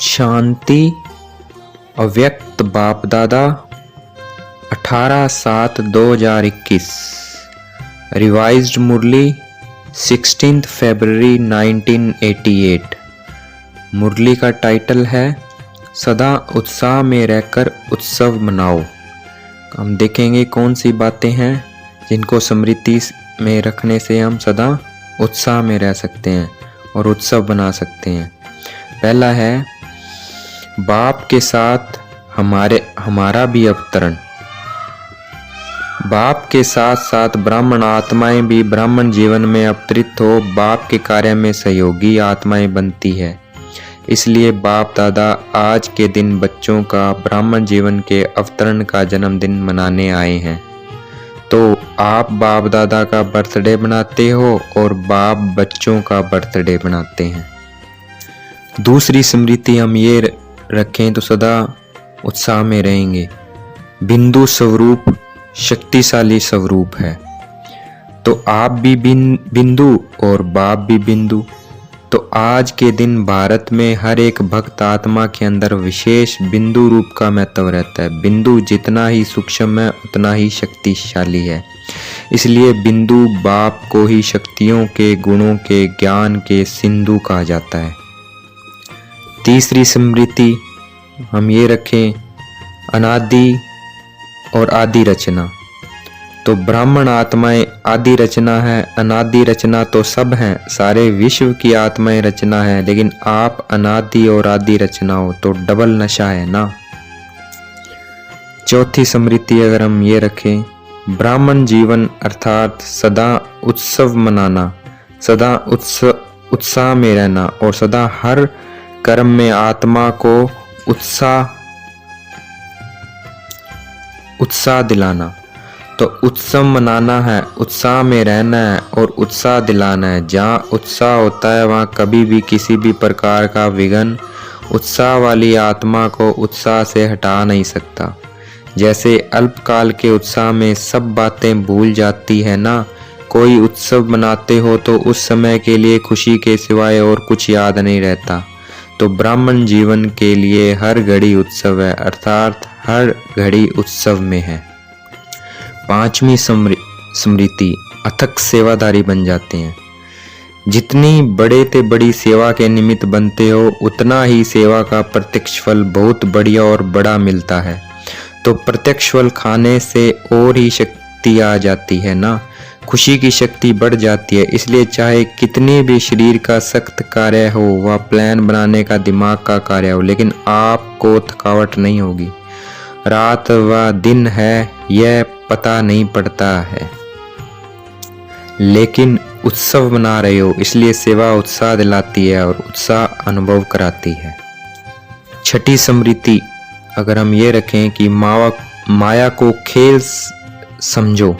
शांति। अव्यक्त बाप दादा 18/7/2021। रिवाइज्ड मुरली 16 फरवरी 1988। मुरली का टाइटल है सदा उत्साह में रहकर उत्सव मनाओ। हम देखेंगे कौन सी बातें हैं जिनको स्मृति में रखने से हम सदा उत्साह में रह सकते हैं और उत्सव बना सकते हैं। पहला है बाप के साथ हमारा भी अवतरण। बाप के साथ साथ ब्राह्मण आत्माएं भी ब्राह्मण जीवन में अवतरित हो बाप के कार्य में सहयोगी आत्माएं बनती है। इसलिए बाप दादा आज के दिन बच्चों का ब्राह्मण जीवन के अवतरण का जन्मदिन मनाने आए हैं। तो आप बाप दादा का बर्थडे बनाते हो और बाप बच्चों का बर्थडे बनाते हैं। दूसरी स्मृति हम ये रखें तो सदा उत्साह में रहेंगे। बिंदु स्वरूप शक्तिशाली स्वरूप है, तो आप भी बिंदु और बाप भी बिंदु। तो आज के दिन भारत में हर एक भक्त आत्मा के अंदर विशेष बिंदु रूप का महत्व रहता है। बिंदु जितना ही सूक्ष्म है उतना ही शक्तिशाली है। इसलिए बिंदु बाप को ही शक्तियों के, गुणों के, ज्ञान के सिंधु कहा जाता है। तीसरी स्मृति हम ये रखें अनादि और आदि रचना। तो ब्राह्मण आत्माएं आदि रचना है, अनादि रचना तो सब हैं, सारे विश्व की आत्माएं रचना है, लेकिन आप अनादि और आदि रचना हो तो डबल नशा है ना। चौथी स्मृति अगर हम ये रखें ब्राह्मण जीवन अर्थात सदा उत्सव मनाना, सदा उत्साह में रहना और सदा हर कर्म में आत्मा को उत्साह दिलाना। तो उत्सव मनाना है, उत्साह में रहना है और उत्साह दिलाना है। जहाँ उत्साह होता है वहाँ कभी भी किसी भी प्रकार का विघ्न उत्साह वाली आत्मा को उत्साह से हटा नहीं सकता। जैसे अल्पकाल के उत्साह में सब बातें भूल जाती है ना। कोई उत्सव मनाते हो तो उस समय के लिए खुशी के सिवाय और कुछ याद नहीं रहता। तो ब्राह्मण जीवन के लिए हर घड़ी उत्सव है, अर्थात हर घड़ी उत्सव में है। पांचवी स्मृति अथक सेवादारी बन जाते हैं। जितनी बड़े ते बड़ी सेवा के निमित्त बनते हो उतना ही सेवा का प्रत्यक्ष फल बहुत बढ़िया और बड़ा मिलता है। तो प्रत्यक्ष फल खाने से और ही शक्ति आ जाती है ना, खुशी की शक्ति बढ़ जाती है। इसलिए चाहे कितनी भी शरीर का सख्त कार्य हो व प्लान बनाने का दिमाग का कार्य हो, लेकिन आपको थकावट नहीं होगी। रात व दिन है यह पता नहीं पड़ता है, लेकिन उत्सव मना रहे हो, इसलिए सेवा उत्साह दिलाती है और उत्साह अनुभव कराती है। छठी स्मृति अगर हम ये रखें कि माया को खेल समझो।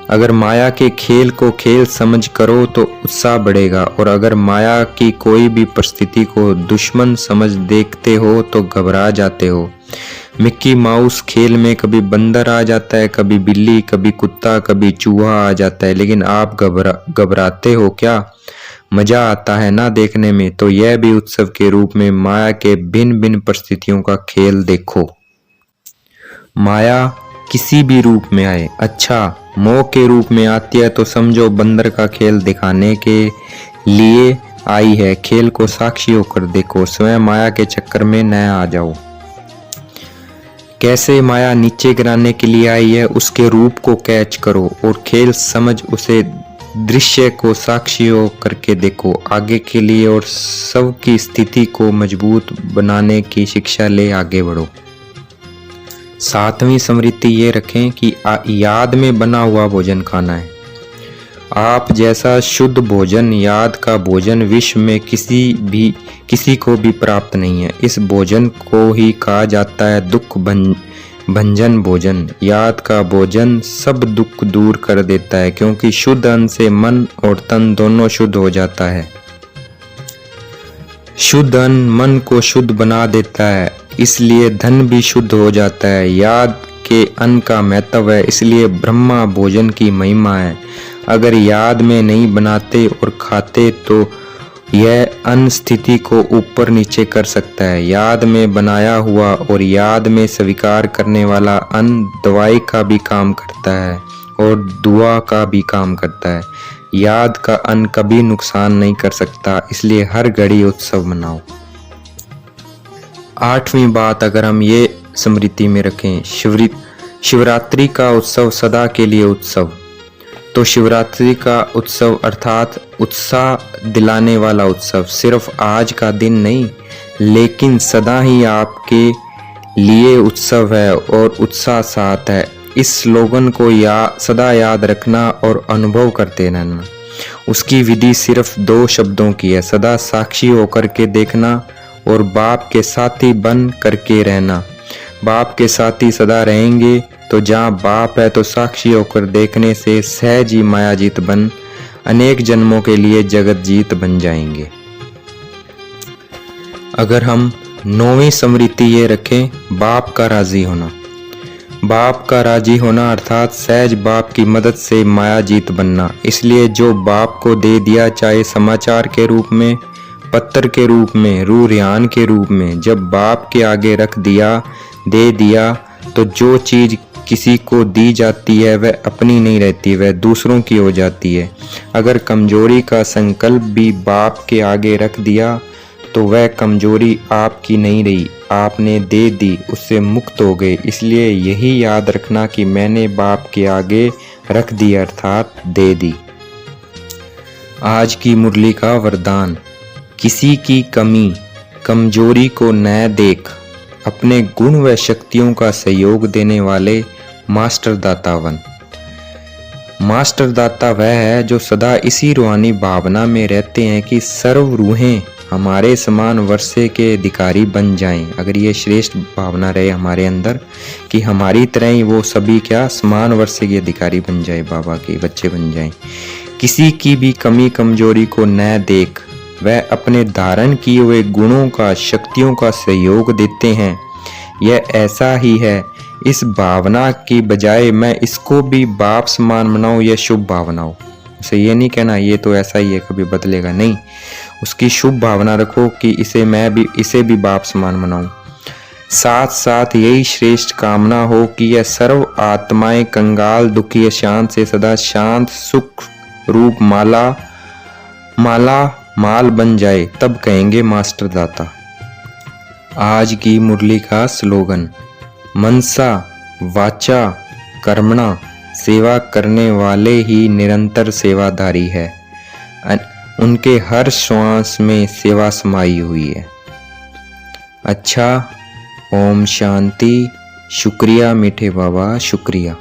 अगर माया के खेल को खेल समझ करो तो उत्साह बढ़ेगा, और अगर माया की कोई भी परिस्थिति को दुश्मन समझ देखते हो तो घबरा जाते हो। मिक्की माउस खेल में कभी बंदर आ जाता है, कभी बिल्ली, कभी कुत्ता, कभी चूहा आ जाता है, लेकिन आप घबराते हो क्या? मजा आता है ना देखने में। तो यह भी उत्सव के रूप में माया के भिन्न भिन्न परिस्थितियों का खेल देखो। माया किसी भी रूप में आए, अच्छा मोह के रूप में आती है तो समझो बंदर का खेल दिखाने के लिए आई है। खेल को साक्षी होकर देखो, स्वयं माया के चक्कर में न आ जाओ। कैसे माया नीचे गिराने के लिए आई है उसके रूप को कैच करो और खेल समझ उसे दृश्य को साक्षी हो करके देखो आगे के लिए, और सबकी स्थिति को मजबूत बनाने की शिक्षा ले आगे बढ़ो। सातवीं स्मृति ये रखें कि याद में बना हुआ भोजन खाना है। आप जैसा शुद्ध भोजन, याद का भोजन विश्व में किसी को भी प्राप्त नहीं है। इस भोजन को ही कहा जाता है दुख भंजन भोजन। याद का भोजन सब दुख दूर कर देता है, क्योंकि शुद्ध अन्न से मन और तन दोनों शुद्ध हो जाता है। शुद्ध अन्न मन को शुद्ध बना देता है, इसलिए धन भी शुद्ध हो जाता है। याद के अन्न का महत्व है, इसलिए ब्रह्मा भोजन की महिमा है। अगर याद में नहीं बनाते और खाते तो यह अन्न स्थिति को ऊपर नीचे कर सकता है। याद में बनाया हुआ और याद में स्वीकार करने वाला अन्न दवाई का भी काम करता है और दुआ का भी काम करता है। याद का अन्न कभी नुकसान नहीं कर सकता, इसलिए हर घड़ी उत्सव मनाओ। 8वीं बात अगर हम ये स्मृति में रखें, शिवरात्रि का उत्सव सदा के लिए उत्सव। तो शिवरात्रि का उत्सव अर्थात उत्साह दिलाने वाला उत्सव सिर्फ आज का दिन नहीं, लेकिन सदा ही आपके लिए उत्सव है और उत्साह साथ है। इस स्लोगन को सदा याद रखना और अनुभव करते रहना। उसकी विधि सिर्फ 2 शब्दों की है, सदा साक्षी होकर के देखना और बाप के साथी बन करके रहना। बाप के साथी सदा रहेंगे तो जहाँ बाप है तो साक्षी होकर देखने से सहज ही मायाजीत बन अनेक जन्मों के लिए जगत जीत बन जाएंगे। अगर हम 9वीं स्मृति ये रखें, बाप का राजी होना। बाप का राजी होना अर्थात सहज बाप की मदद से मायाजीत बनना। इसलिए जो बाप को दे दिया, चाहे समाचार के रूप में, पत्र के रूप में, रूह रियान के रूप में, जब बाप के आगे रख दिया, दे दिया, तो जो चीज किसी को दी जाती है वह अपनी नहीं रहती, वह दूसरों की हो जाती है। अगर कमजोरी का संकल्प भी बाप के आगे रख दिया तो वह कमजोरी आपकी नहीं रही, आपने दे दी, उससे मुक्त हो गए। इसलिए यही याद रखना कि मैंने बाप के आगे रख दिया अर्थात दे दी। आज की मुरली का वरदान, किसी की कमी कमजोरी को न देख अपने गुण व शक्तियों का सहयोग देने वाले मास्टर दाता बन। मास्टर दाता वह है जो सदा इसी रूहानी भावना में रहते हैं कि सर्व रूहें हमारे समान वर्षे के अधिकारी बन जाएं। अगर ये श्रेष्ठ भावना रहे हमारे अंदर कि हमारी तरह ही वो सभी क्या समान वर्षे के अधिकारी बन जाए, बाबा के बच्चे बन जाएं। किसी की भी कमी कमजोरी को न देख वह अपने धारण किए हुए गुणों का शक्तियों का सहयोग देते हैं। यह ऐसा ही है। इस भावना की बजाय मैं इसको भी बाप समान बनाऊं, यह शुभ भावना हो। उसे ये नहीं कहना ये तो ऐसा ही है कभी बदलेगा, नहीं, उसकी शुभ भावना रखो कि इसे भी बाप समान बनाऊं। साथ साथ यही श्रेष्ठ कामना हो कि यह सर्व आत्माएं कंगाल दुखी अशांत से सदा शांत सुख रूप माल बन जाए, तब कहेंगे मास्टर दाता। आज की मुरली का स्लोगन, मनसा वाचा कर्मणा सेवा करने वाले ही निरंतर सेवाधारी है। उनके हर श्वास में सेवा समाई हुई है। अच्छा, ओम शांति। शुक्रिया मीठे बाबा, शुक्रिया।